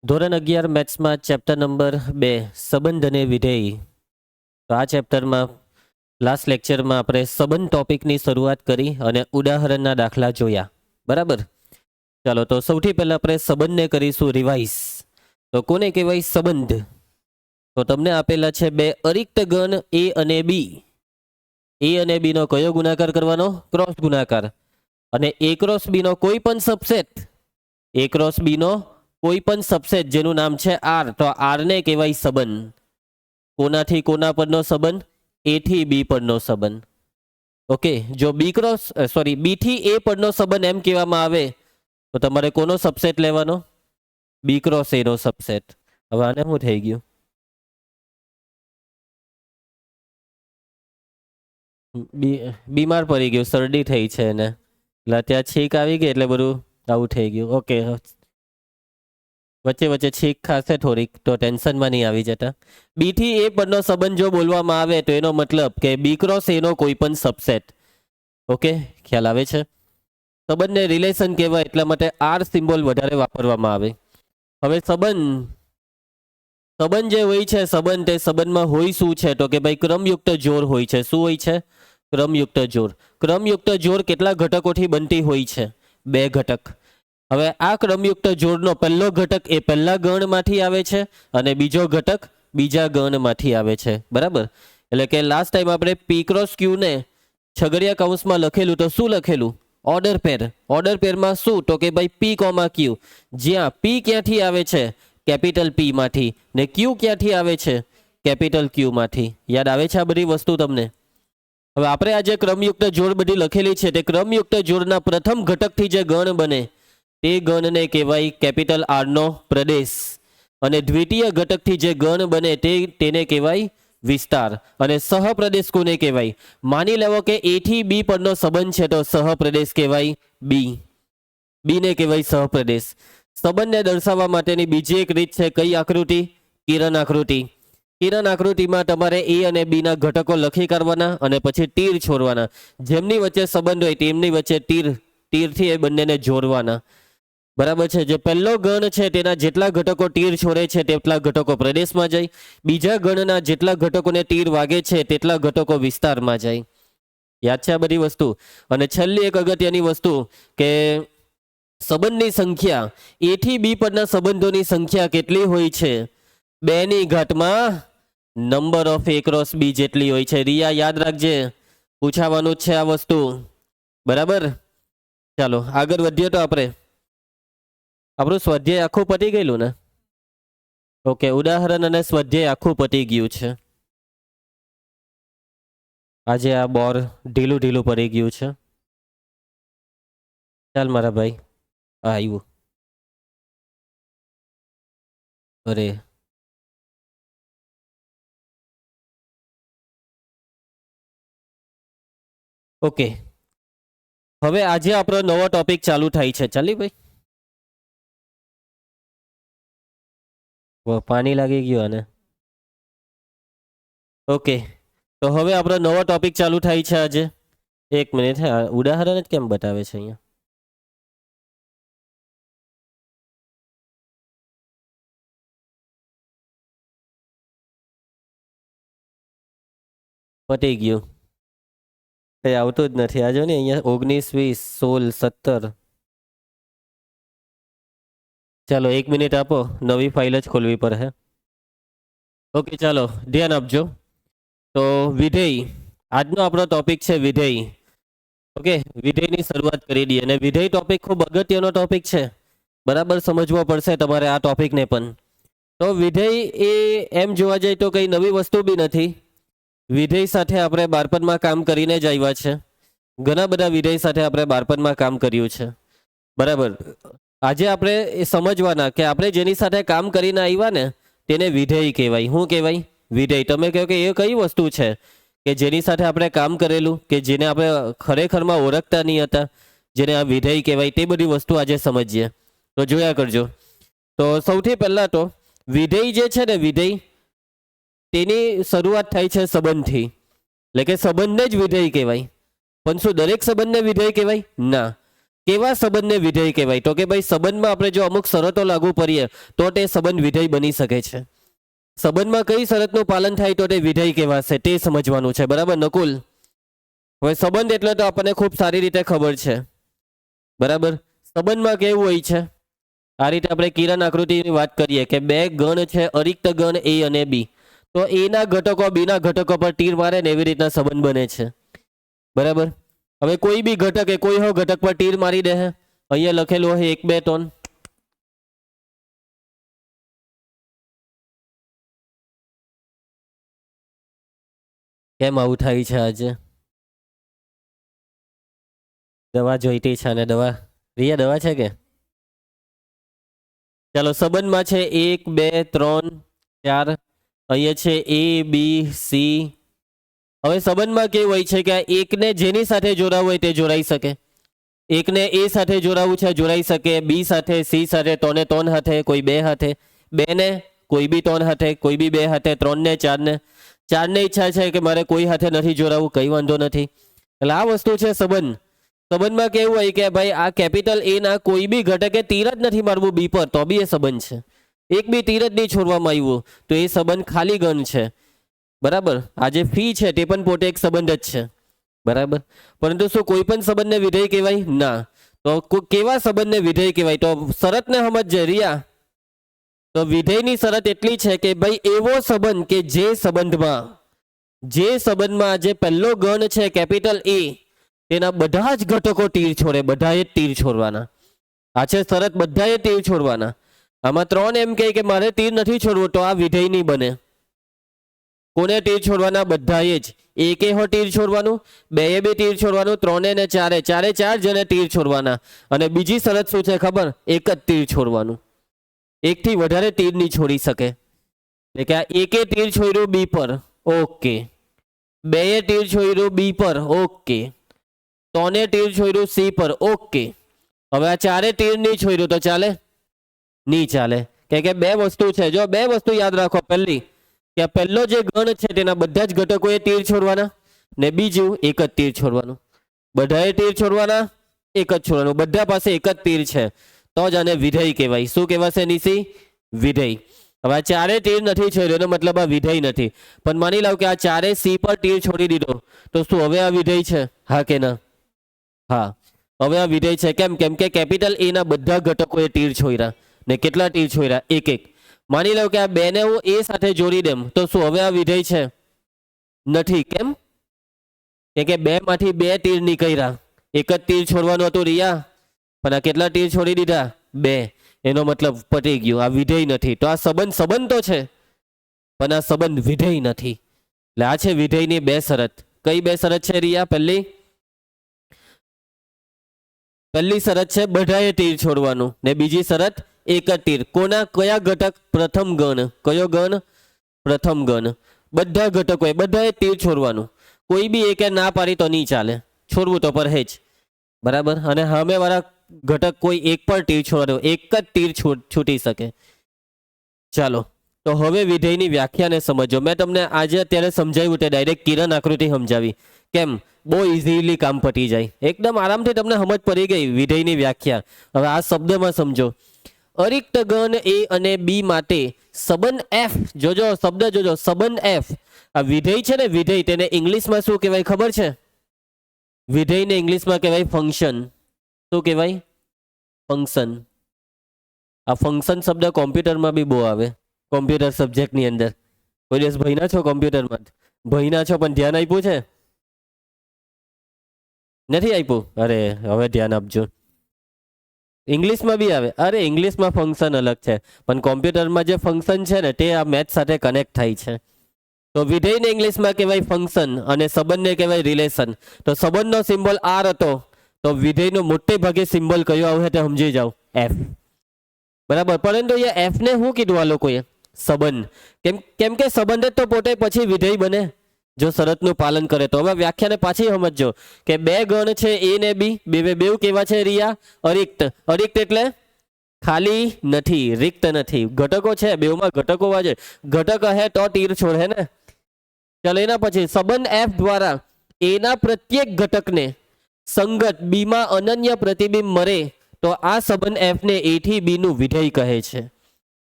ધોરણ 11 મેથ્સમાં chapter number 2 સંબંધ અને વિધેય. તો આ ચેપ્ટરમાં લાસ્ટ લેક્ચરમાં આપણે સંબંધ ટોપિકની શરૂઆત કરી અને ઉદાહરણના દાખલા જોયા. બરાબર. ચાલો તો સૌથી પહેલાં આપણે સંબંધને કરીશું રિવાઇઝ. તો કોને કહેવાય સંબંધ? તો તમને આપેલા છે બે અરિક્ત ગણ એ અને બી. એ અને બીનો કયો ગુણાકાર કરવાનો? ક્રોસ ગુણાકાર. અને એ ક્રોસ બીનો કોઈ પણ સબસેટ, એ ક્રોસ બીનો કોઈ પણ સબસેટ જેનું નામ છે આર, તો આરને કહેવાય સંબંધ. કોનાથી કોના પરનો સંબંધ? એ થી બી પરનો સંબંધ. ઓકે, જો બી થી એ પરનો સંબંધ એમ કહેવામાં આવે તો તમારે કોનો સબસેટ લેવાનો? બી ક્રોસ એ નો સબસેટ. હવે આને શું થઈ ગયું? બીમાર પડી ગયું, શરદી થઈ છે એને, એટલે ત્યાં છીક આવી ગઈ એટલે બધું આવું થઈ ગયું. ઓકે, વચ્ચે વચ્ચે છીક ખાશે થોડીક, તો ટેન્શનમાં નહીં આવી જતા. બી થી એ પરનો સંબંધ જો બોલવામાં આવે તો એનો મતલબ કે બી ક્રોસ એનો કોઈ પણ સબસેટ. ઓકે, ખ્યાલ આવે છે? સંબંધને રિલેશન કહેવાય એટલા માટે આર સિમ્બોલ વધારે વાપરવામાં આવે. હવે સંબંધ જે હોય છે, સંબંધ તે સંબંધમાં હોય શું છે? તો કે ભાઈ ક્રમયુક્ત જોડ હોય છે. શું હોય છે? ક્રમયુક્ત જોડ. ક્રમયુક્ત જોડ કેટલા ઘટકોથી બનતી હોય છે? બે ઘટક. હવે આ ક્રમયુક્ત જોડનો પહેલો ઘટક એ પહેલા ગણમાંથી આવે છે અને બીજો ઘટક બીજા ગણમાંથી આવે છે. બરાબર. એટલે કે લાસ્ટ ટાઈમ આપણે પી ક્રોસ ક્યુને છગડિયા કૌંસમાં લખેલું, તો શું લખેલું? ઓર્ડર પેર. ઓર્ડર પેરમાં શું? તો કે ભાઈ પી કોમા ક્યુ, જ્યાં પી ક્યાંથી આવે છે? કેપિટલ પી માંથી, ને ક્યુ ક્યાંથી આવે છે? કેપિટલ ક્યુ માંથી. યાદ આવે છે આ બધી વસ્તુ તમને? હવે આપણે આ જે ક્રમયુક્ત જોડ બધી લખેલી છે તે ક્રમયુક્ત જોડના પ્રથમ ઘટકથી જે ગણ બને તે ગણને કહેવાય કેપિટલ આર નો પ્રદેશ. અને દ્વિતીય ઘટકથી જે ગણ બને તેને કહેવાય વિસ્તાર. અને સહપ્રદેશ કોને કહેવાય? માની લેવો કે એ થી બી પરનો સંબંધ છે તો સહપ્રદેશ કહેવાય બી. બીને કહેવાય સહપ્રદેશ. સંબંધને દર્શાવવા માટેની બીજી એક રીત છે કઈ આકૃતિ? કિરણ આકૃતિ. કિરણ આકૃતિમાં તમારે એ અને બી ના ઘટકો લખી કાઢવાના અને પછી તીર છોડવાના. જેમની વચ્ચે સંબંધ હોય તેમની વચ્ચે તીરથી એ બંનેને જોડવાના. બરાબર છે. જે પહેલો ગણ છે તેના જેટલા ઘટકો તીર છોડે છે તેટલા ઘટકો પ્રદેશમાં જાય. બીજા ગણના જેટલા ઘટકોને તીર વાગે છે તેટલા ઘટકો વિસ્તારમાં જાય. યાદ છે આ બધી વસ્તુ? અને છેલ્લી એક અગત્યની વસ્તુ કે સંબંધની સંખ્યા, એ થી બી પરના સંબંધોની સંખ્યા કેટલી હોય છે? 2 ની ઘાતમાં number of A cross B જેટલી હોય છે. રિયા યાદ રાખજે, પૂછાવાનું જ છે આ વસ્તુ. બરાબર. ચાલો આગળ વધીએ. તો આપણું સ્વાધ્યાય આખું પતી ગયેલું ને? ઓકે, ઉદાહરણ અને સ્વાધ્યાય આખું પતી ગયું છે. આજે આ બોર ઢીલું ઢીલું પડી ગયું છે. ચાલ મારા ભાઈ, આવ્યું. અરે ઓકે, હવે આજે આપણો નવો ટોપિક ચાલુ થાય છે. ચાલી ભાઈ, પાણી લાગી ગયું આને. ઓકે, તો હવે આપણો નવો ટોપિક ચાલુ થાય છે આજે. એક મિનિટ, ઉદાહરણ જ કેમ બતાવે છે અહીંયા? પતી ગયું. કઈ આવતું જ નથી. આજો ને અહીંયા 19, 20, 16, 17. ચાલો 1 મિનિટ આપો, નવી ફાઇલ જ ખોલવી પડે. ઓકે, ચાલો ધ્યાન આપજો. તો વિધેય, આજનો આપણો ટોપિક છે વિધેય. ઓકે, વિધેયની શરૂઆત કરી દઈએ. અને વિધેય ટોપિક ખૂબ અગત્યનો ટોપિક છે. બરાબર સમજવો પડશે તમારે આ ટોપિકને પણ. તો વિધેય એ એમ જોવા જાય તો કઈ નવી વસ્તુ બી નથી. વિધેય સાથે આપણે બાળપણમાં કામ કરીને જ આવ્યા છે. ઘણા બધા વિધેય સાથે આપણે બાળપણમાં કામ કર્યું છે. બરાબર. આજે આપણે એ સમજવાના કે આપણે જેની સાથે કામ કરીને આવ્યા ને તેને વિધેય કહેવાય. શું કહેવાય? વિધેય. તમે કહો કે એ કઈ વસ્તુ છે કે જેની સાથે આપણે કામ કરેલું, કે જેને આપણે ખરેખરમાં ઓળખતા નહીં હતા, જેને આ વિધેય કહેવાય? તે બધી વસ્તુ આજે સમજીએ. તો જોયા કરજો. તો સૌથી પહેલા તો વિધેય જે છે ને, વિધેય તેની શરૂઆત થાય છે સંબંધથી. એટલે કે સંબંધને જ વિધેય કહેવાય. પણ શું દરેક સંબંધને વિધેય કહેવાય? ના. કેવા સંબંધને વિધેય કહેવાય? તો કે ભાઈ સંબંધમાં આપણે જો અમુક શરતો લાગુ કરીએ તો તે સંબંધ વિધેય બની શકે છે. સંબંધમાં કઈ શરતનું પાલન થાય તો તે વિધેય કહેવાશે તે સમજવાનું છે. બરાબર નકુલ? હવે સંબંધ એટલે તો આપણને ખૂબ સારી રીતે ખબર છે. બરાબર, સંબંધમાં કેવું હોય છે? આ રીતે આપણે કિરણ આકૃતિની વાત કરીએ કે બે ગણ છે, અરિક્ત ગણ એ અને બી. તો એના ઘટકો બીના ઘટકો પર તીર મારે ને એવી રીતના સંબંધ બને છે. બરાબર, હવે કોઈ બી ઘટક એ કોઈ હો ઘટક પર તીર મારી દે. અહીંયા લખેલું હોય 1 2 3. કેમ આવું થાય છે આજે? દવા જોઈતી છે અને દવા રિયા દવા છે કે? ચાલો, સંબંધમાં છે 1 2 3 4. અહીંયા છે A B C. હવે સંબંધમાં કેવું હોય છે કે આ એકને જેની સાથે જોડાવું હોય તે જોડાઈ શકે. એકને A સાથે જોડાવું છે, જોડાઈ શકે. B સાથે, C સાથે, 3 ને 3 હાથે, કોઈ 2 હાથે. 2 ને કોઈ બી 3 હાથે, કોઈ બી 2 હાથે. 3 ને 4 ને 4 ને ઈચ્છા છે કે મારે કોઈ હાથે નથી જોડાવું, કઈ વાંધો નથી. એટલે આ વસ્તુ છે સંબંધ. સંબંધમાં કેવું હોય કે ભાઈ આ કેપિટલ A ના કોઈ બી ઘટકે તીર જ નથી મારવું બી પર તો બી એ સંબંધ છે. એક બી તીર જ નહીં છોડવામાં આવ્યું તો એ સંબંધ ખાલી ગણ છે. બરાબર, આ જે ફી છે તે પણ પોતે એક સંબંધ જ છે. બરાબર, પરંતુ શું કોઈ પણ સંબંધને વિધેય કહેવાય? ના. તો કેવા સંબંધને વિધેય કહેવાય? તો શરતને સમજજે રિયા. તો વિધેયની શરત એટલી છે કે ભાઈ એવો સંબંધ કે જે સંબંધમાં જે પહેલો ગણ છે કેપિટલ A તેના બધા જ ઘટકો તીર છોડે, બધાએ તીર છોડવાના. આ છે શરત, બધાએ તીર છોડવાના. આમાં 3 એમ કહે કે મારે તીર નથી છોડવું તો આ વિધેય નહીં બને. કોને તીર છોડવાના? બધાએ જ. એકે હો તીર છોડવાનું, 2 બે તીર છોડવાનું, 3 ને 4 4 જણે તીર છોડવાના. અને બીજી શરત શું છે ખબર? એક જ તીર છોડવાનું. એકથી વધારે તીર નહીં છોડી શકે. એટલે કે આ એકે તીર છોડ્યું બી પર, ઓકે. 2 તીર છોડ્યું બી પર, ઓકે. 3 તીર છોડ્યું સી પર, ઓકે. હવે આ 4 તીર નહીં છોડ્યું તો ચાલે? નહીં ચાલે. કે 2 વસ્તુ છે. જો 2 વસ્તુ યાદ રાખો. પહેલી કે પહેલો જે ગણ છે તેના બધા જ ઘટકોએ તીર છોડવાના, ને બીજું એક જ તીર છોડવાનું. બધાએ તીર છોડવાના, એક જ છોડવાનું. બધા પાસે એક જ તીર છે તો જ આને વિધેય કહેવાય. શું કહેવાશે નિશી? વિધેય. હવે આ 4 તીર નથી છોડ્યો એનો મતલબ આ વિધેય નથી. પણ માની લો કે આ 4 સી પર તીર છોડી દીધો તો શું હવે આ વિધેય છે? હા કે ના? હા, હવે આ વિધેય છે. કેમ? કેમ કે કેપિટલ A ના બધા ઘટકોએ તીર છોડ્યા. ને કેટલા તીર છોડ્યા? એક એક. માની લો કે આ 2 ને હું A સાથે જોડી દેમ તો શું હવે આ વિધેય છે? નથી. કેમ? કે 2 માંથી 2 તીર નીકળ્યા. એક જ તીર છોડવાનું હતું રિયા, પણ આ કેટલા તીર છોડી દીધા? 2. એનો મતલબ પતી ગયું, આ વિધેય નથી. તો આ સંબંધ તો છે પણ આ સંબંધ વિધેય નથી. એટલે આ છે વિધેયની 2 શરત. કઈ 2 શરત છે રિયા? પહેલી શરત છે બધાએ તીર છોડવાનું, ને બીજી શરત એક જ તીર. કોના? કયા ઘટક? પ્રથમ ગણ. કયો ગણ? પ્રથમ ગણ. બધા ઘટકોએ બધાએ તીર છોડવાનું. કોઈ બી એકે ના પાડી તો નહીં ચાલે, છોડવું તો પડે જ. બરાબર, અને સામે વાળા ઘટક કોઈ એક પર તીર છોડવાનું, એક જ તીર છૂટી શકે. ચાલો, તો હવે વિધેયની વ્યાખ્યાને સમજો. મેં તમને આજે અત્યારે સમજાવ્યું તે ડાયરેક્ટ કિરણ આકૃતિ સમજાવી. કેમ? બહુ ઇઝીલી કામ પતી જાય, એકદમ આરામથી તમને સમજ પડી ગઈ વિધેયની વ્યાખ્યા. હવે આ શબ્દમાં સમજો. અરિક્ત ગણ A અને B માટે સંબંધ F, જોજો શબ્દ જોજો, સંબંધ F. આ વિધેય છે ને વિધેય, તેને ઇંગ્લિશમાં શું કહેવાય ખબર છે? વિધેયને ઇંગ્લિશમાં કહેવાય ફંક્શન. શું કહેવાય? ફંક્શન. આ ફંક્શન શબ્દ કોમ્પ્યુટરમાં બી બહુ આવે, કોમ્પ્યુટર સબ્જેક્ટની અંદર. કોઈ દિવસ ભણ્યા છો કોમ્પ્યુટરમાં? ભણ્યા છો પણ ધ્યાન આપ્યું છે? નથી આપ્યું? અરે હવે ધ્યાન આપજો. ઇંગ્લિશમાં બી આવે. અરે ઇંગ્લિશમાં ફંક્શન અલગ છે પણ કોમ્પ્યુટરમાં જે ફંક્શન છે ને તે આ મેથ સાથે કનેક્ટ થાય છે. તો વિધેયને ઇંગ્લિશમાં કહેવાય ફંક્શન અને સંબંધને કહેવાય રિલેશન. તો સંબંધનો સિમ્બોલ R હતો તો વિધેયનો મોટે ભાગે સિમ્બોલ કયો આવે તે સમજી જાઓ, F. બરાબર, પરંતુ અહીંયા F ને શું કીધું આ લોકોએ? સંબંધ. કેમ કે સંબંધ જ તો પોતે પછી વિધેય બને જો શરતનું પાલન કરે તો. હવે વ્યાખ્યાને પાછી સમજો કે 2 ગણ છે A ને B. બે કેવા છે રિયા? અરિક્ત. અરિક્ત એટલે ખાલી નથી, રિક્ત નથી. ઘટકો છે, બેઉમાં ઘટકો વાજે. ઘટક હે તો તીર છોડ હે ને. ચાલો, એના પછી સંબંધ F દ્વારા A ના પ્રત્યેક ઘટકને સંગત બી માં અનન્ય પ્રતિબિંબ મળે તો આ સંબંધ એફ ને એ થી બી નું વિધેય કહે છે.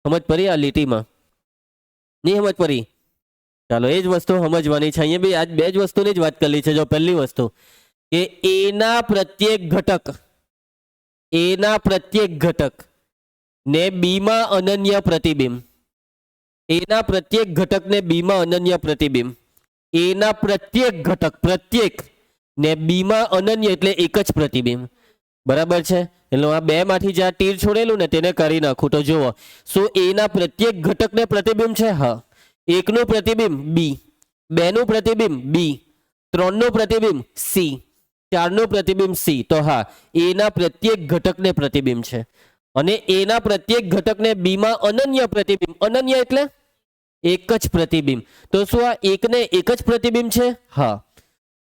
સમજ પડી આ લીટીમાં? નહીં સમજ પડી? ચાલો એ જ વસ્તુ સમજવાની છે. અહીંયા બી આજ બે જ વસ્તુની જ વાત કરી છે. જો પહેલી વસ્તુ કે એના પ્રત્યેક ઘટક ને બી માં અનન્ય પ્રતિબિંબ, એના પ્રત્યેક ઘટક ને બી માં અનન્ય પ્રતિબિંબ, એના પ્રત્યેક ને બી માં અનન્ય એટલે એક જ પ્રતિબિંબ. બરાબર છે? એટલે આ બે માંથી જે આ તીર છોડેલું ને તેને કરી નાખું તો જુઓ શું એના પ્રત્યેક ઘટક ને પ્રતિબિંબ છે. હા, એકનું પ્રતિબિંબ બી, બેનું પ્રતિબિંબ બી, ત્રણનું પ્રતિબિંબ સી, ચારનું પ્રતિબિંબ સી. તો હા, એના પ્રત્યેક ઘટકને પ્રતિબિંબ છે અને એના પ્રત્યેક ઘટકને બી માં અનન્ય પ્રતિબિંબ. અનન્ય એટલે એક જ પ્રતિબિંબ. તો શું આ એકને એક જ પ્રતિબિંબ છે? હા,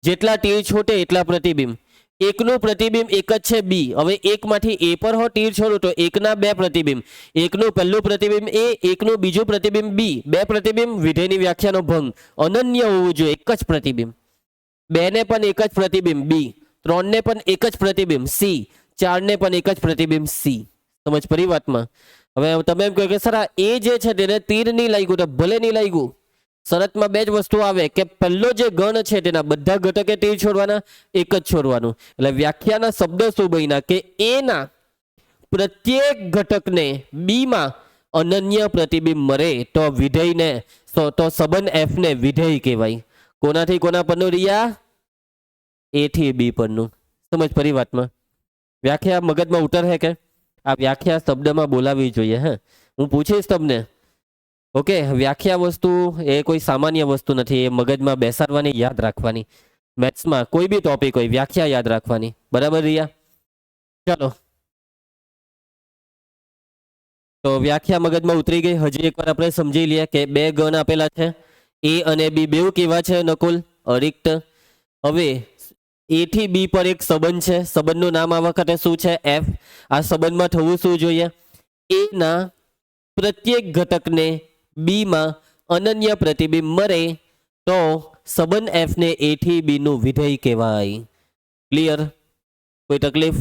જેટલા તીર છોટે એટલા પ્રતિબિંબ. એકનું પ્રતિબિંબ એક જ છે બી. હવે એકમાંથી એ પર હો તીર છોડું તો એકના બે પ્રતિબિંબ, એકનું પહેલું પ્રતિબિંબ એ, એકનું બીજું પ્રતિબિંબ બી. બે પ્રતિબિંબ, વિધેયની વ્યાખ્યાનો ભંગ. અનન્ય હોવું જોઈએ, એક જ પ્રતિબિંબ. બે ને પણ એક જ પ્રતિબિંબ બી, ત્રણ ને પણ એક જ પ્રતિબિંબ સી, ચાર ને પણ એક જ પ્રતિબિંબ સી. સમજ પડી વાતમાં? હવે તમે એમ કહો કે સર આ એ જે છે તેને તીર નહીં લાગ્યું તો ભલે નહીં લાગ્યું. શરતમાં બે જ વસ્તુ આવે કે પહેલો જે ગણ છે તેના બધા ઘટકે તીર છોડવાના, એક જ છોડવાનું. એટલે વ્યાખ્યાના શબ્દ શું બન્યા કે એના પ્રત્યેક ઘટકને બી માં અનન્ય પ્રતિબિંબ મળે તો વિધેયને તો સંબંધ એફ ને વિધેય કહેવાય. કોનાથી કોના પરનું રિયા? એ થી બી પરનું. સમજ પડી વાતમાં? વ્યાખ્યા મગજમાં ઉતર હે કે આ વ્યાખ્યા શબ્દમાં બોલાવી જોઈએ. હે, હું પૂછીશ તમને. ઓકે, વ્યાખ્યા વસ્તુ એ કોઈ સામાન્ય વસ્તુ નથી. એ મગજમાં બેસાડવાની, યાદ રાખવાની. મેથ્સમાં કોઈ બી ટોપિક હોય વ્યાખ્યા યાદ રાખવાની. બરાબર રિયા? ચાલો, તો વ્યાખ્યા મગજમાં ઉતરી ગઈ. હજી એકવાર આપણે સમજી લઈએ કે બે ગણ આપેલા છે, એ અને બી. બેઉ કેવા છે નકુલ? અરિક્ત. હવે એ થી બી પર એક સંબંધ છે. સંબંધનું નામ આ વખતે શું છે? એફ. આ સંબંધમાં થવું શું જોઈએ? એના પ્રત્યેક ઘટકને બી માં અનન્ય પ્રતિબિંબ મળે તો સંબંધ એફ ને એ થી બી નું વિધેય કહેવાય. ક્લિયર? કોઈ તકલીફ?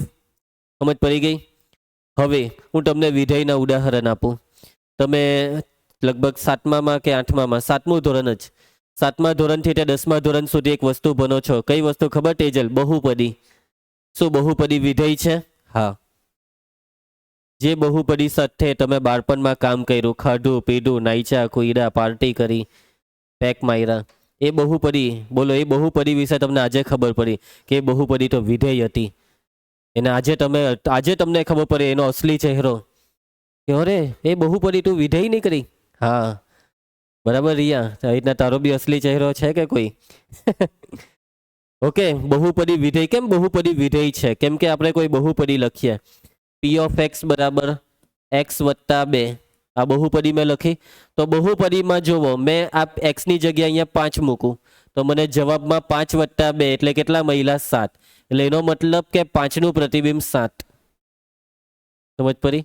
સમજ પડી ગઈ? હવે હું તમને વિધેયના ઉદાહરણ આપું. તમે લગભગ 7મા કે 8મા, 7મું ધોરણ જ, 7મા ધોરણથી તે 10મા ધોરણ સુધી એક વસ્તુ ભણો છો. કઈ વસ્તુ ખબર તેજલ? બહુપદી. શું બહુપદી વિધેય છે? હા, જે બહુપદી સાથે તમે બાળપણમાં કામ કર્યું, ખાધું પીધું, નાઈચા કુઈડા, પાર્ટી કરી, પેક માર્યા, એ બહુપદી. બોલો, એ બહુપદી વિશે તમને આજે ખબર પડી કે એ બહુપદી તો વિધેય હતી. એને આજે તમને ખબર પડે એનો અસલી ચહેરો કે અરે એ બહુપદી તું વિધેય નહીં કરી. હા, બરાબર રિયા? આવી રીતના તારો બી અસલી ચહેરો છે કે કોઈ? ઓકે, બહુપદી વિધેય. કેમ બહુપદી વિધેય છે? કેમ કે આપણે કોઈ બહુપદી લખીએ પી ઓફ એક્સ બરાબર એક્સ વત્તા 2. આ બહુપદી મેં લખી તો બહુપદીમાં જોવો મેં આ એક્સની જગ્યાએ અહીંયા 5 મૂકું તો મને જવાબમાં 5 વત્તા 2 એટલે કેટલા મળ્યા? 7. એટલે એનો મતલબ કે 5નું પ્રતિબિંબ 7. સમજ પડી?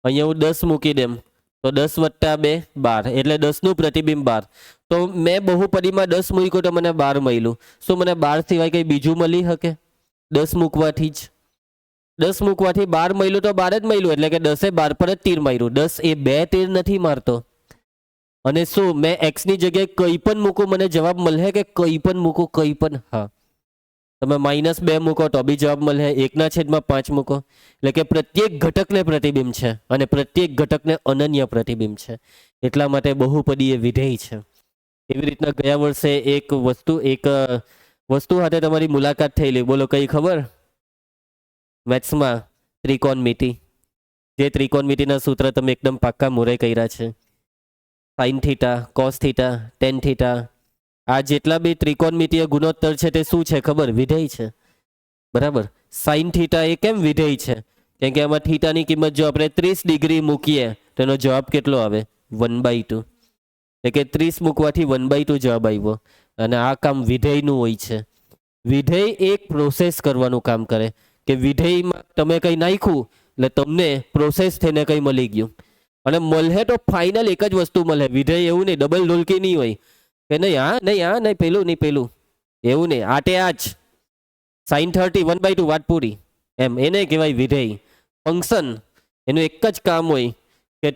અહીંયા હું 10 મૂકી દેમ તો 10 વત્તા 2 12 એટલે 10નું પ્રતિબિંબ 12. તો મેં બહુપદીમાં 10 મૂક્યું તો મને 12 મળ્યું. શું મને 12 સિવાય કંઈ બીજું મળી શકે? 10 મૂકવાથી જ 10 મૂકવાથી 12 મળ્યું તો 12 જ મળ્યું. એટલે કે 10 એ 12 પર જ તીર માર્યું. 10 એ 2 તીર નથી મારતો. અને શું મેં એક્સની જગ્યાએ કંઈ પણ મૂકું મને જવાબ મળે કે કંઈ પણ મૂકું? કંઈ પણ. હા, તમે -2 મૂકો તો બી જવાબ મળે. 1/5 મૂકો એટલે કે પ્રત્યેક ઘટકને પ્રતિબિંબ છે અને પ્રત્યેક ઘટકને અનન્ય પ્રતિબિંબ છે. એટલા માટે બહુપદી એ વિધેય છે. એવી રીતના ગયા વર્ષે એક વસ્તુ સાથે તમારી મુલાકાત થયેલી. બોલો કઈ ખબર? મેથ્સમાં ત્રિકોણમિતિ. જે ત્રિકોણમિતિના સૂત્ર તમે એકદમ પાક્કા મોરે કર્યા છે. Sine theta, cos theta, ten theta, આ જેટલા બી ત્રિકોણમિતિય ગુણોત્તર છે તે શું છે ખબર? વિધેય છે. બરાબર? સાઇન થીટા એ કેમ વિધેય છે? કેમ કે આમાં થીટાની કિંમત જો આપણે 30 ડિગ્રી મૂકીએ તેનો જવાબ કેટલો આવે? 1/2. એટલે કે 30 મૂકવાથી 1/2 જવાબ આવ્યો. અને આ કામ વિધેયનું હોય છે. વિધેય એક પ્રોસેસ કરવાનું કામ કરે કે વિધેયમાં તમે કંઈ નાખ્યું એટલે તમને પ્રોસેસ થઈને કંઈ મળી ગયું. અને મળે તો ફાઇનલ એક જ વસ્તુ મળે. વિધેય એવું નહીં ડબલ ઢોલકી નહીં હોય કે નહીં આ નહીં પેલું નહીં પેલું એવું નહીં. આ જ sin 30 1/2 વાત પૂરી એમ, એને કહેવાય વિધેય. ફંક્શન એનું એક જ કામ હોય કે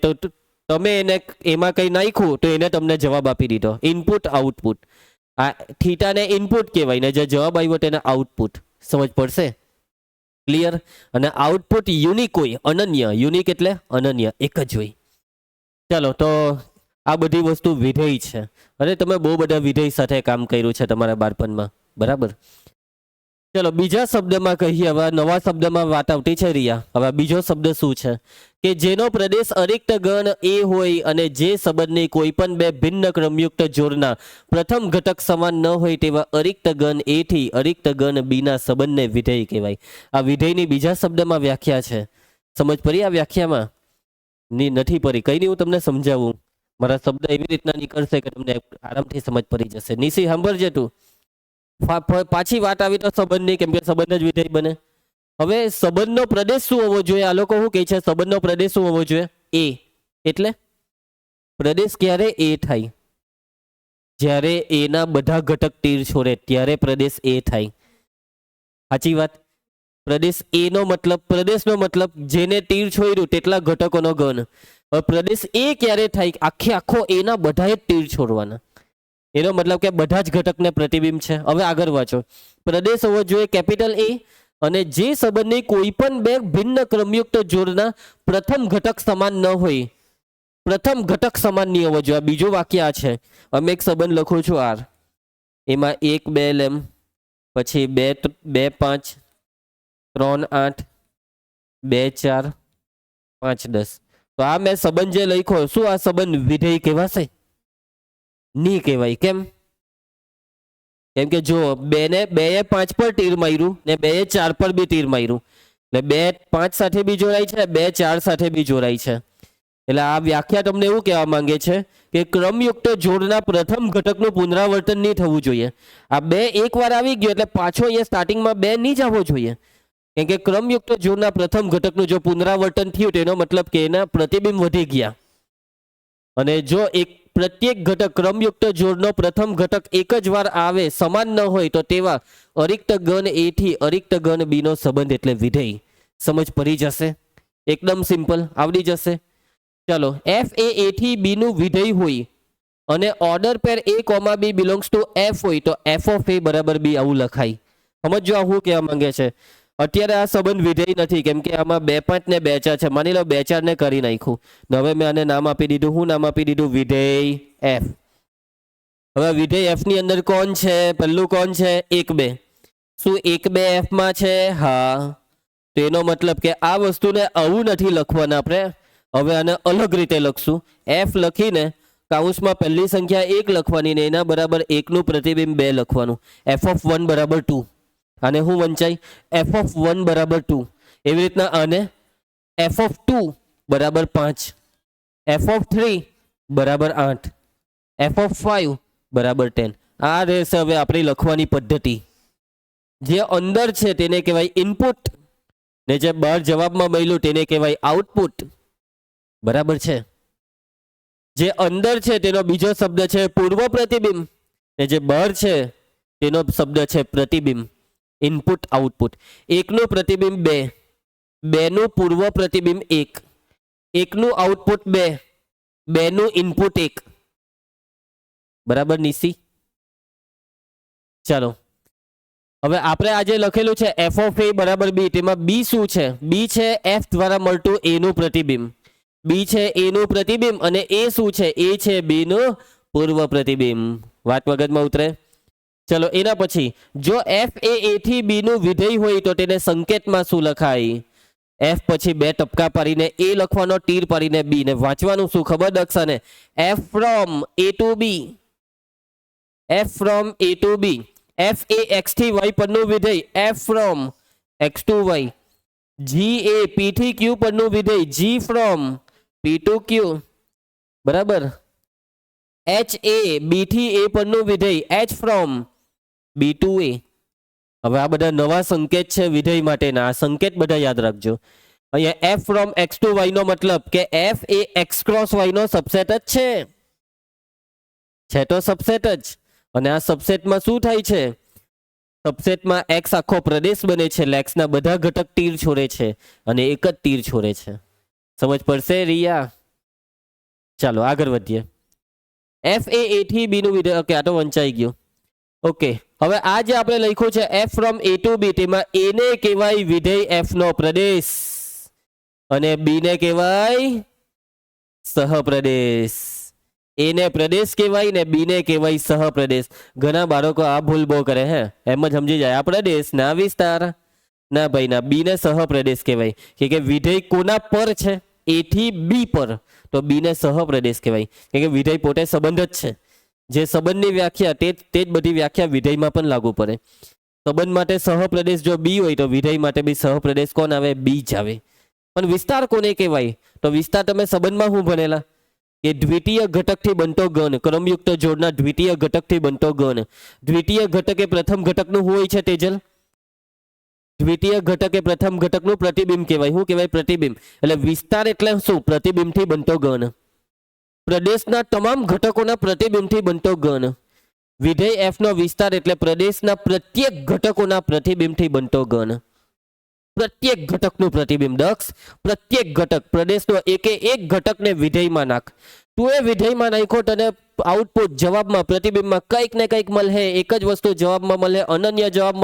તમે એને એમાં કંઈ નાખ્યું તો એને તમને જવાબ આપી દીધો. Input output. આ થીટાને ઇનપુટ કહેવાય ને જે જવાબ આવ્યો તેને આઉટપુટ. સમજ પડશે? ક્લિયર? અને આઉટપુટ યુનિક હોય, અનન્ય. યુનિક એટલે અનન્ય, એક જ હોય. ચાલો, તો આ બધી વસ્તુ વિધેય છે અને તમે બહુ બધા વિધેય સાથે કામ કર્યું છે તમારા બાળપણમાં, બરાબર? ચલો બીજા શબ્દમાં કહીએ. હવે નવા શબ્દમાં વાત આવતી છે રિયા. હવે બીજો શબ્દ શું છે કે જેનો પ્રદેશ અરિક્ત ગણ એ હોય અને જે સંબંધની કોઈ પણ બે ભિન્ન ક્રમયુક્ત જોડના પ્રથમ ઘટક સમાન ન હોય તેવા અરિક્ત ગણ એ થી અરિક્ત ગણ બી ના સંબંધને વિધેય કહેવાય. આ વિધેયની બીજા શબ્દમાં વ્યાખ્યા છે. સમજ પડી આ વ્યાખ્યામાં? નથી પડી, કઈ નહીં, હું તમને સમજાવું. મારા શબ્દ એવી રીતના નીકળશે કે તમને આરામથી સમજ પડી જશે. નિશી સાંભળજે તું. પાછી વાત આવી તો સંબંધની, કેમ કે સંબંધ જ વિધેય બને. હવે સંબંધનો પ્રદેશ શું હોવો જોઈએ? આ લોકો શું કહે છે? સંબંધનો પ્રદેશ શું હોવો જોઈએ? એ. એટલે પ્રદેશ ક્યારે એ થાય? જ્યારે એના બધા ઘટક તીર છોડે ત્યારે પ્રદેશ એ થાય. સાચી વાત? પ્રદેશ એ નો મતલબ, પ્રદેશનો મતલબ જેને તીર છોડ્યું તેટલા ઘટકોનો ગણ. હવે પ્રદેશ એ ક્યારે થાય? આખો એના બધા તીર છોડવાના. એનો મતલબ કે બધા જ ઘટકને પ્રતિબિંબ છે. હવે આગળ વાંચો. પ્રદેશ હોવો જોઈએ કેપિટલ એ અને જે સંબંધની કોઈ પણ બે ભિન્ન ક્રમયુક્ત જોડના પ્રથમ ઘટક સમાન ન હોય. પ્રથમ ઘટક સમાન નહીં હોવો જોઈએ. બીજું વાક્ય આ છે. અમે એક સંબંધ લખું છું આર, એમાં 1 2 લેમ, પછી 2 2 5 3 8 2 4 5 10. તો આ મેં સંબંધ જે લખ્યો, શું આ સંબંધ વિધેય કહેવાશે? નહીં કહેવાય. કેમ? કેમ કે જો બે 5 પર તીર માર્યું ને 2 4 પર બી તીર માર્યું, એટલે 2 5 સાથે બી જોડાય છે, 2 4 સાથે બી જોડાય છે. એટલે આ વ્યાખ્યા તમને એવું કહેવા માંગે છે કે ક્રમયુક્ત જોડના પ્રથમ ઘટકનું પુનરાવર્તન નહીં થવું જોઈએ. આ 2 એકવાર આવી ગયો એટલે પાછો અહીંયા સ્ટાર્ટિંગમાં 2 નહીં જ આવવો જોઈએ. કેમ કે ક્રમયુક્ત જોડના પ્રથમ ઘટકનું જો પુનરાવર્તન થયું તેનો મતલબ કે એના પ્રતિબિંબ વધી ગયા. અને જો પ્રત્યેક ઘટક ક્રમયુક્ત જોડનો પ્રથમ ઘટક એક જ વાર આવે, સમાન ન હોય, તો તેવા અરિક્ત ગણ એ થી અરિક્ત ગણ બી નો સંબંધ એટલે વિધેય. સમજ પડી જશે? એકદમ સિમ્પલ, આવડી જશે. ચાલો, એફ એ થી બી નું વિધેય હોય અને order pair a, b belongs to f હોય તો એફ ઓફ એ બરાબર બી આવું લખાય. સમજો આ શું કહેવા માંગે છે. અત્યારે આ સંબંધ વિધેય નથી કેમ કે આમાં 2 5 ને 2 4 છે. માની લો 2 4 ને કરી નાખ્યું. હવે મેં આને નામ આપી દીધું. હું નામ આપી દીધું? વિધેય એફ. હવે વિધેય એફ ની અંદર કોણ છે? પહેલું કોણ છે? 1 2. શું 1 2 એફ માં છે? હા. તો એનો મતલબ કે આ વસ્તુને આવું નથી લખવાના આપણે. હવે આને અલગ રીતે લખશું. એફ લખીને કાઉન્સમાં પહેલી સંખ્યા 1 લખવાની ને એના બરાબર 1 નું પ્રતિબિંબ 2 લખવાનું. એફ ઓફ 1 બરાબર 2. આને હું વંચાય? એફ ઓફ 1 બરાબર 2. એવી રીતના આને એફ ઓફ 2 બરાબર 5, એફ ઓફ 3 બરાબર 8, એફ ઓફ 5 બરાબર 10. આ રહેશે હવે આપણી લખવાની પદ્ધતિ. જે અંદર છે તેને કહેવાય ઇનપુટ ને જે બહાર જવાબમાં મળ્યું તેને કહેવાય આઉટપુટ. બરાબર છે? જે અંદર છે તેનો બીજો શબ્દ છે પૂર્વ પ્રતિબિંબ ને જે બહાર છે તેનો શબ્દ છે પ્રતિબિંબ. Input output. 1 નું પ્રતિબિંબ 2, 2 નું પૂર્વ પ્રતિબિંબ 1, 1 નું આઉટપુટ 2, 2 નું ઇનપુટ 1. બરાબર નિશી? ચાલો, હવે આપણે આજે લખેલું છે એફ ઓફ એ બરાબર બી. તેમાં બી શું છે? બી છે એફ દ્વારા મળતું એ નું પ્રતિબિંબ. બી છે એ નું પ્રતિબિંબ અને એ શું છે? એ છે બી નું પૂર્વ પ્રતિબિંબ. વાત મગજમાં ઉતરે? ચલો, એના પછી જો એફ એ થી બી નું વિધેય હોય તો તેને સંકેતમાં શું લખાય? એફ પછી 2 ટપકા પાડીને એ લખવાનો, તીર પાડીને બી. ને વાંચવાનું શું ખબર દક્ષાને? F from A to B. F from A to B. F A X થી વાય પરનું વિધેય f from X to Y. G A P થી ક્યુ પરનું વિધેય જી ફ્રોમ પી ટુ ક્યુ. બરાબર? એચ એ બી થી એ પરનું વિધેય એચ ફ્રોમ બી ટુ એ. હવે આ બધા નવા સંકેત છે વિધેય માટેના. આ સંકેત બધા યાદ રાખજો. અહીંયા f from X to Y નો મતલબ કે f A X cross Y નો સબસેટ જ છે તો સબસેટ જ. અને આ સબસેટમાં શું થાય છે? સબસેટમાં એક્સ આખો પ્રદેશ બને છે એટલે એક્સના બધા ઘટક તીર છોડે છે અને એક જ તીર છોડે છે. સમજ પડશે રિયા? ચાલો આગળ વધીએ. એફ એ થી બી નું વિધેય. ઓકે, આ તો વંચાઈ ગયું. ઓકે, હવે આ જે આપણે લખ્યું છે એફ ફ્રોમ એ ટુ બી, તેમાં એ ને કહેવાય વિધેય એફ નો પ્રદેશ અને બી ને કહેવાય સહપ્રદેશ. એ ને પ્રદેશ કહેવાય ને બી ને કહેવાય સહપ્રદેશ. ઘણા બાળકો આ ભૂલ બહુ કરે. હે, એમ જ સમજી જાય આ પ્રદેશ ના વિસ્તાર. ના ભાઈ ના, બી ને સહપ્રદેશ કહેવાય કે વિધેય કોના પર છે? એ થી બી પર, તો બી ને સહપ્રદેશ કહેવાય કે વિધેય પોતે સંબંધ જ છે. જે સંબંધની વ્યાખ્યા તે જ બધી વ્યાખ્યા વિધેયમાં પણ લાગુ પડે. સંબંધ માટે સહપ્રદેશ જો બી હોય તો વિધેય માટે બી સહપ્રદેશ કોણ આવે? બી જ આવે. પણ વિસ્તાર કોને કહેવાય? તો વિસ્તાર તમે સંબંધમાં શું ભણેલા કે દ્વિતીય ઘટકથી બનતો ગણ, ક્રમયુક્ત જોડના દ્વિતીય ઘટકથી બનતો ગણ. દ્વિતીય ઘટક એ પ્રથમ ઘટકનું શું હોય છે તેજલ? દ્વિતીય ઘટક એ પ્રથમ ઘટકનું પ્રતિબિંબ કહેવાય. શું કહેવાય? પ્રતિબિંબ. એટલે વિસ્તાર એટલે શું? પ્રતિબિંબથી બનતો ગણ. પ્રદેશના તમામ ઘટકોના પ્રતિબિંબથી બનતો ગણ. વિધેય એફ નો વિસ્તાર એટલે પ્રદેશના પ્રત્યેક ઘટકોના પ્રતિબિંબથી બનતો ગણ. પ્રત્યેક ઘટકનું પ્રતિબિંબ. દક્ષ, પ્રત્યેક ઘટક પ્રદેશનો એક ઘટકને વિધેયમાં નાખ. તું એ વિધેયમાં નાખ્યો, તને આઉટપુટ જવાબમાં પ્રતિબિંબમાં કંઈક ને કંઈક મળે. એક જ વસ્તુ જવાબમાં મળે, અનન્ય જવાબ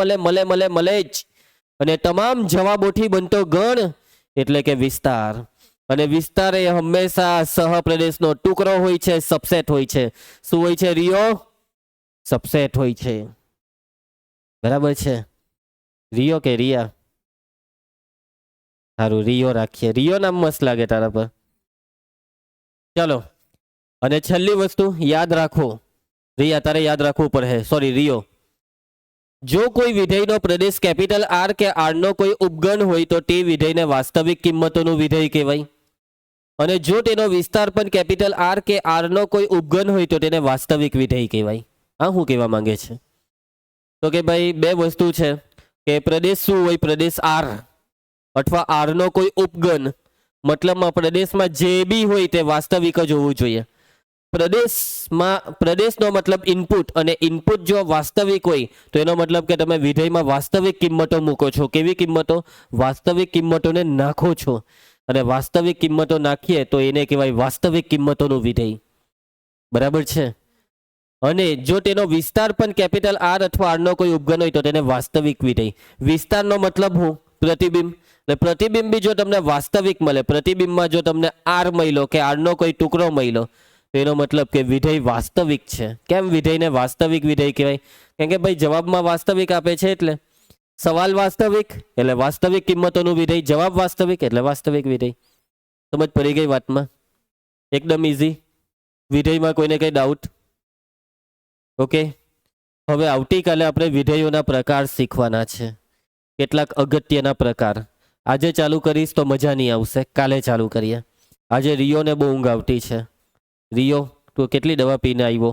મળે જ. અને તમામ જવાબોથી બનતો ગણ એટલે કે વિસ્તાર. અને વિસ્તાર એ હંમેશા સહપ્રદેશનો ટુકડો હોય છે, સબસેટ હોય છે. શું હોય છે રિયો? સબસેટ હોય છે. બરાબર છે? રિયો કે રિયા? સારું, રિયો રાખીએ. રિયો નામ મસ્ત લાગે તારા પર. ચલો, અને છેલ્લી વસ્તુ યાદ રાખો. રિયા, તારે યાદ રાખવું પડે. સોરી રિયો, જો કોઈ વિધેયનો પ્રદેશ કેપિટલ આર કે આર નો કોઈ ઉપગણ હોય તો તે વિધેયને વાસ્તવિક કિંમતોનું વિધેય કહેવાય. અને જો તેનો વિસ્તાર પણ કેપિટલ આર કે આર નો કોઈ ઉપગણ હોય તો તેને વાસ્તવિક વિધેય કહેવાય. આ શું કહેવા માંગે છે? તો કે ભાઈ બે વસ્તુ છે કે પ્રદેશ શું હોય? પ્રદેશ આર અથવા આર નો કોઈ ઉપગણ, મતલબમાં પ્રદેશમાં જે બી હોય તે વાસ્તવિક જ હોવું જોઈએ. પ્રદેશનો મતલબ ઇનપુટ, અને ઇનપુટ જો વાસ્તવિક હોય તો એનો મતલબ કે તમે વિધેયમાં વાસ્તવિક કિંમતો મૂકો છો. કેવી કિંમતો? વાસ્તવિક કિંમતોને નાખો છો. અને વાસ્તવિક કિંમતો નાખીએ તો એને કહેવાય વાસ્તવિક કિંમતોનું વિધેય. બરાબર છે? અને જો તેનો વિસ્તાર પણ કેપિટલ આર અથવા આર નો કોઈ ઉપગણ હોય તો તેને વાસ્તવિક વિધેય. વિસ્તારનો મતલબ હું? પ્રતિબિંબ. પ્રતિબિંબ બી જો તમને વાસ્તવિક મળે, પ્રતિબિંબમાં જો તમને આર મળ્યો કે આર નો કોઈ ટુકડો મળ્યો, એનો મતલબ કે વિધેય વાસ્તવિક છે. કેમ વિધેયને વાસ્તવિક વિધેય કહેવાય? કેમ કે ભાઈ જવાબમાં વાસ્તવિક આપે છે, એટલે સવાલ વાસ્તવિક એટલે વાસ્તવિક કિંમતોનું વિધેય, જવાબ વાસ્તવિક એટલે વાસ્તવિક વિધેય. સમજ પડી ગઈ વાતમાં? એકદમ ઈઝી. વિધેયમાં કોઈને કઈ ડાઉટ? ઓકે, હવે આવતીકાલે આપણે વિધેયોના પ્રકાર શીખવાના છે. કેટલાક અગત્યના પ્રકાર. આજે ચાલુ કરીશ તો મજા નહીં આવશે, કાલે ચાલુ કરીએ. આજે રિયોને બહુ ઊંઘ આવતી છે. રિયો, તું કેટલી દવા પીને આવ્યો?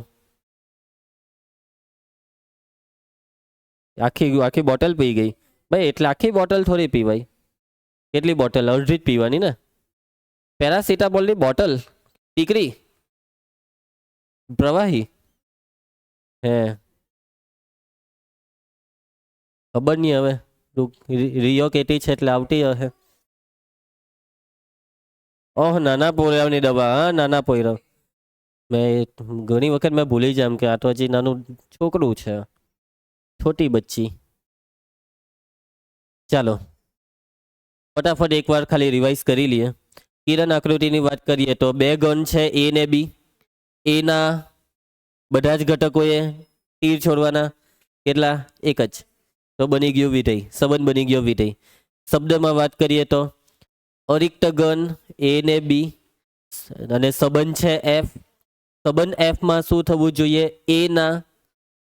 આખી બોટલ પી ગઈ? ભાઈ એટલે આખી બોટલ થોડી પીવાય. કેટલી બોટલ? અડધી જ પીવાની ને. પેરાસિટામોલની બોટલ દીકરી પ્રવાહી. હે, ખબર નહીં હવે. રિયો કેટી છે એટલે આવતી હશે. ઓહ, નાના પોયરાઓની દવા. હા, નાના પોયરાઓ. મેં ઘણી વખત મેં ભૂલી જામ કે આ તો હજી નાનું છોકરું છે, છોટી બચ્ચી. ચાલો ફટાફટ એકવાર ખાલી રિવાઇઝ કરી લઈએ. કિરણ આકૃતિની વાત કરીએ તો બે ગણ છે એ ને બી. એના બધા જ ઘટકોએ તીર છોડવાના. કેટલા? એક જ. તો બની ગયું વિધેય, સંબંધ બની ગયો વિધેય. શબ્દમાં વાત કરીએ તો અરિક્ત ગણ એ ને બી અને સંબંધ છે એફ. સંબંધ એફમાં શું થવું જોઈએ? એના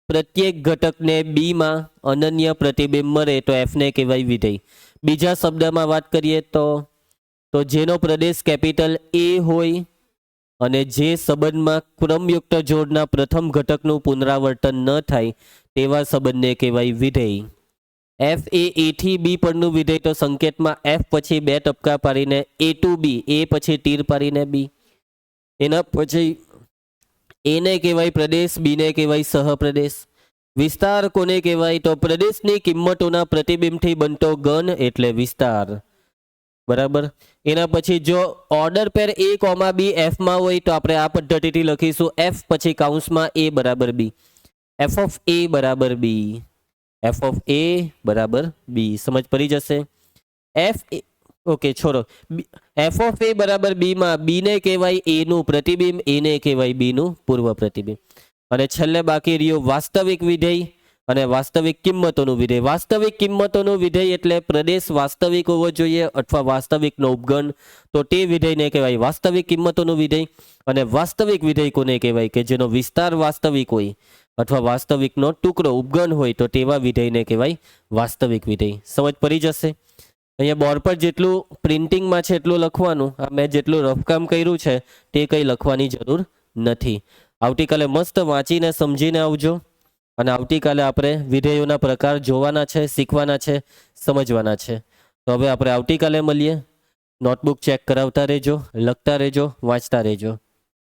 પ્રત્યેક ઘટકને બીમાં અનન્ય પ્રતિબિંબ મળે તો એફને કહેવાય વિધેય. બીજા શબ્દમાં વાત કરીએ તો જેનો પ્રદેશ કેપિટલ એ હોય અને જે સંબંધમાં ક્રમયુક્ત જોડના પ્રથમ ઘટકનું પુનરાવર્તન ન થાય તેવા સંબંધને કહેવાય વિધેય. એફ એ થી બી પરનું વિધેય તો સંકેતમાં એફ પછી બે ટપકા પાડીને એ ટુ બી, એ પછી તીર પાડીને બી. એના પછી એને કહેવાય પ્રદેશ, બીને કહેવાય સહપ્રદેશ. વિસ્તાર કોને કહેવાય? તો પ્રદેશની કિંમતોના પ્રતિબિંબથી બનતો ઘન એટલે વિસ્તાર. બરાબર. એના પછી જો order pair A, B F માં હોય તો આપણે આ પદ્ધતિથી લખીશું F પછી કૌંસમાં A બરાબર B. F of A બરાબર B. F of A બરાબર B. સમજ પડી જશે. ઓકે છોડો. F of A બરાબર B માં B ને કહેવાય A નું પ્રતિબિંબ, A ને કહેવાય B નું પૂર્વ પ્રતિબિંબ. અને છેલ્લે બાકી રહ્યું વાસ્તવિક વિધેય અને વાસ્તવિક કિંમતોનું વિધેય. વાસ્તવિક કિંમતોનું વિધેય એટલે પ્રદેશ વાસ્તવિક હોવો જોઈએ અથવા વાસ્તવિકનો ઉપગણ, તો તે વિધેયને કહેવાય વાસ્તવિક કિંમતોનું વિધેય. અને વાસ્તવિક વિધેય કોને કહેવાય? કે જેનો વિસ્તાર વાસ્તવિક હોય અથવા વાસ્તવિકનો ટુકડો ઉપગણ હોય તો તેવા વિધેયને કહેવાય વાસ્તવિક વિધેય. સમજ પડી જશે. અહીંયા બોર્ડ પર જેટલું પ્રિન્ટિંગમાં છે એટલું લખવાનું. આ મેં જેટલું રફકામ કર્યું છે તે કંઈ લખવાની જરૂર નથી. આવતીકાલે મસ્ત વાંચીને સમજીને આવજો. અને આવતીકાલે આપણે વિધેયોના પ્રકાર જોવાના છે, શીખવાના છે, સમજવાના છે. તો હવે આપણે આવતીકાલે મળીએ. નોટબુક ચેક કરાવતા રહેજો, લખતા રહેજો, વાંચતા રહેજો.